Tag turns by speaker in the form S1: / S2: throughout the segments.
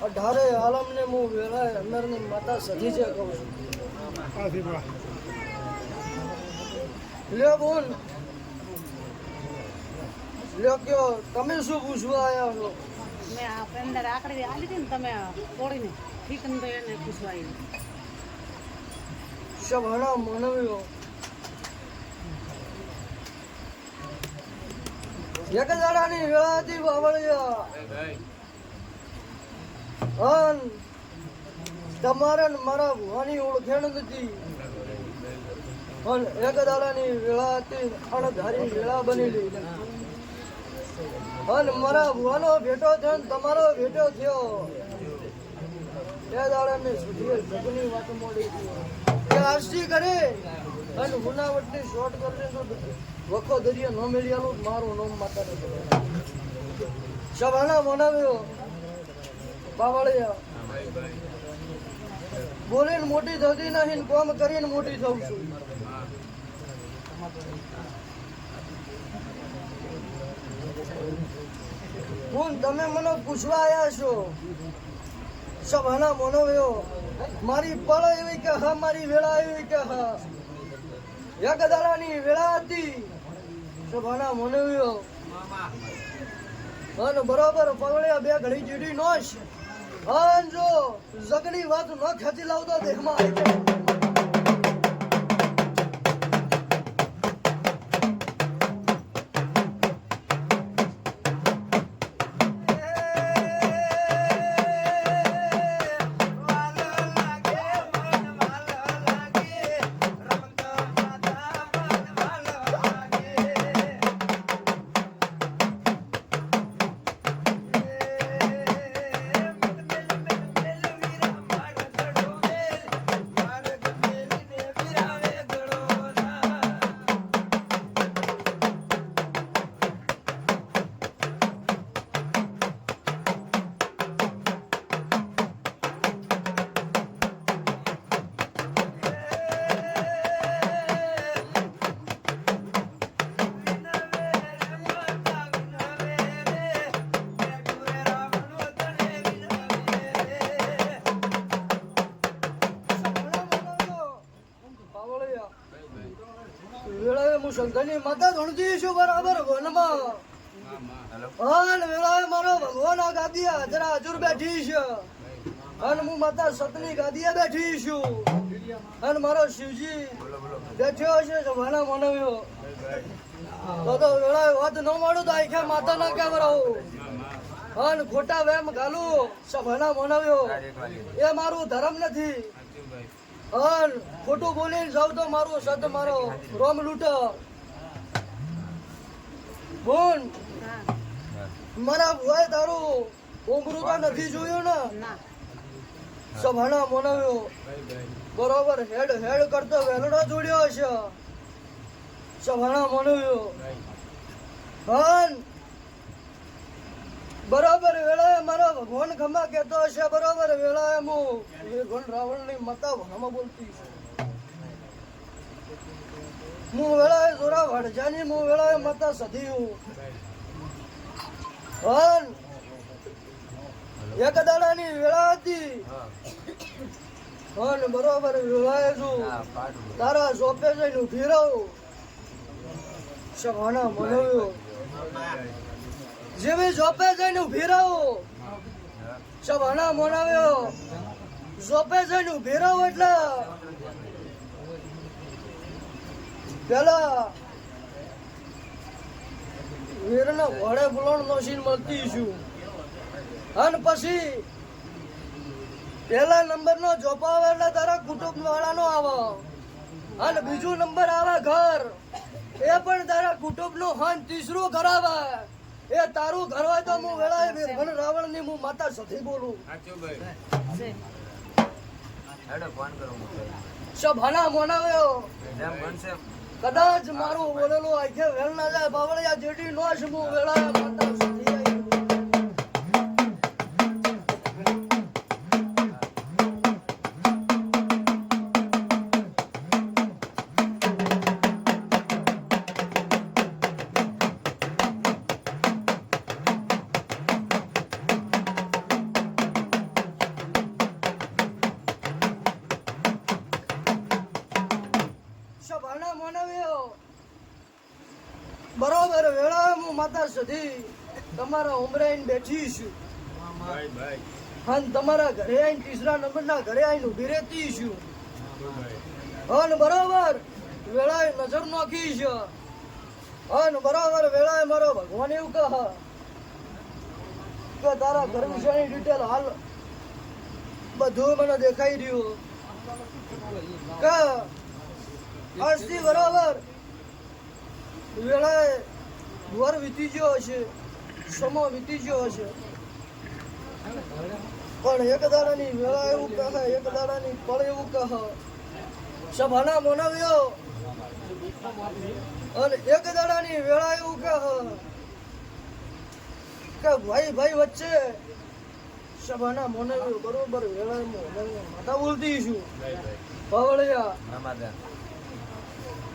S1: 18 આલમ ને હું વેળા અમર ની માતા સધી છે કહું છું લ્યો બોલ લ્યો કયો તમે શું પૂછવા આવ્યા છો
S2: મેં આપણે અંદર આકડી આલી હતી ને તમે તોડીને ઠીક ને તો એને પૂછવા આવી
S1: શભાણા મનવ્યો એક દાડાની વેળા હતી બાવળિયા અન તમારે ને મારા ભુવાની ઓળખેણ નથી અને એક દાડાની વેળા હતી અણધારી વેળા બનેલી અને મારા ભુવાનો ભેટો થયો ને તમારો ભેટો થયો એ દાડાને સુધી જગની વાત મોડી કે આશી કરે અને ગુનાવટની શોર્ટ કરશે તો વખો દરિયા ન મેળ્યાનું મારું નામ માતા ને શભાણા મનાવ્યો બાવળિયા બોલીને મોટી થતી નહીં ને કામ કરીને મોટી થઉં છું હું તમે મને પૂછવા આવ્યા છો શભાણા મનાવ્યો મારી પળ એવી કે હા મારી વેળા એવી કે હા એક દાડાની વેળા હતી શભાણા મનાવ્યો અને બરોબર પગડ્યા બે ઘડી ચીડી નોશ અને જો જગની વાત ન ખેંચી લાવતો દેખમાં આવી જાય સંતની માતા ગણતી છું બરાબર વનમાં અને વેળાએ મારો ભગવાન આ ગાદીયા જરા હજુર બેઠી છે અને હું માતા સતની ગાદીએ બેઠી છું અને મારો શિવજી બેઠ્યો છે સભાના મનાવ્યો તો વેળાએ વાત ન મળું તો આખા માતા ના કહેવરાવું અને ખોટા વેમ ગાલું સભાના મનાવ્યો એ મારું ધર્મ નથી અને ખોટું બોલીને જાવ તો મારું સત મારો રોમ લૂટો બોન મારા ભુવાએ તારું ઉમરું તો નથી જોયું ને સભાણા મનાવ્યો બરોબર હેડ કરતો વેલડો જોડ્યો છે સભાણા મનાવ્યો અને બરોબર વેળાએ મારો ભગવાન ખમા કહેતો હશે બરોબર વેળાએ હું ભગવાન રાવણની માતા ભામાં બોલતી હું વેળાએ જોરા વડજાની હું વેળાએ માતા સધી હું અને એક દાડાની વેળા હતી અને બરોબર વેળાએ છું તારા શોપે જઈને ઉભી રહું સભાના મનાવ્યો જેવી જોપે જઈને ઉભી રહું સભાણા મનાવ્યો જોપે જઈને ઉભી રહું એટલે પેલા વીરના ઘોડે બુલોણ નોશીન મળતી છું અને પછી પેલા નંબર નો જોપા આવે એટલે તારા કુટુંબ વાળા નો આવે અને બીજું નંબર આવે ઘર એ પણ તારા કુટુંબ નું હન ત્રીસરું ઘર આવે એ તારું ઘર હોય તો હું વેળાએ ભગવાન રાવણ ની હું માતા સધી બોલું સભાના મનાવ્યો કદાચ મારું બોલેલું આખે વેલ ના જાય બાવળિયા જેટી નો જ હું વેળાએ માતા સધી બરોબર વેળા હું માતા સધી તમારા ઉમરાઈને બેઠી છું અને તમારા ઘરે આવીને ત્રીસરા નંબરના ઘરે આવીને ઉભી રહેતી છું અને બરોબર વેળાએ નજર નાખી છે અને બરોબર વેળાએ મારો ભગવાન એવું કહે કે તારા ઘર વિશેની ડિટેલ હાલ બધું મને દેખાઈ રહ્યું કે આજથી બરોબર વેળાએ વર વીતી ગયો હશે સમો વીતી ગયો હશે પણ એક દાડાની વેળા એવું કહે એક દાડાની પળ એવું કહે સભાના મનાવ્યો અને એક દાડાની વેળા એવું કહે કે ભાઈ ભાઈ વચ્ચે સભાના મનાવ્યો બરોબર વેળા માતા બોલતી છું પાવળિયા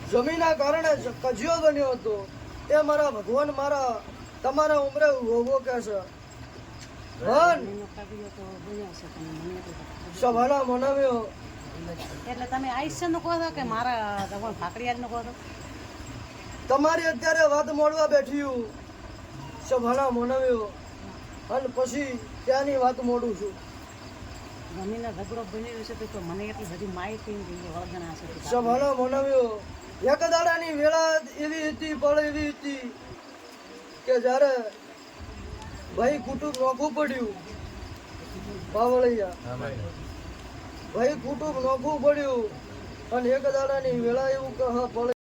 S1: જમીનના કારણે કજિયો બન્યો હતો એ મારા ભગવાન મારા તમારા ઉમરે ઉભો કે છે સભાના મનાવ્યો
S2: એટલે તમે આયુષ્ય નો કહો છો કે મારા ભગવાન ફાકડિયા નો કહો છો?
S1: તમારી અત્યારે વાત મોડવા બેઠી સભાના મનાવ્યો અને પછી ત્યાંની વાત મોડું છું
S2: જમીનનો ઝઘડો બની રહ્યો છે તો મને એટલી બધી માહિતી નથી વળગણા છે
S1: સભાના મનાવ્યો એક દાડાની વેળા એવી હતી પળ એવી હતી કે જ્યારે ભાઈ કુટુંબ નોખું પડ્યું પાવળિયા ભાઈ કુટુંબ નોખું પડ્યું અને એક દાડાની વેળા એવું કહે પળ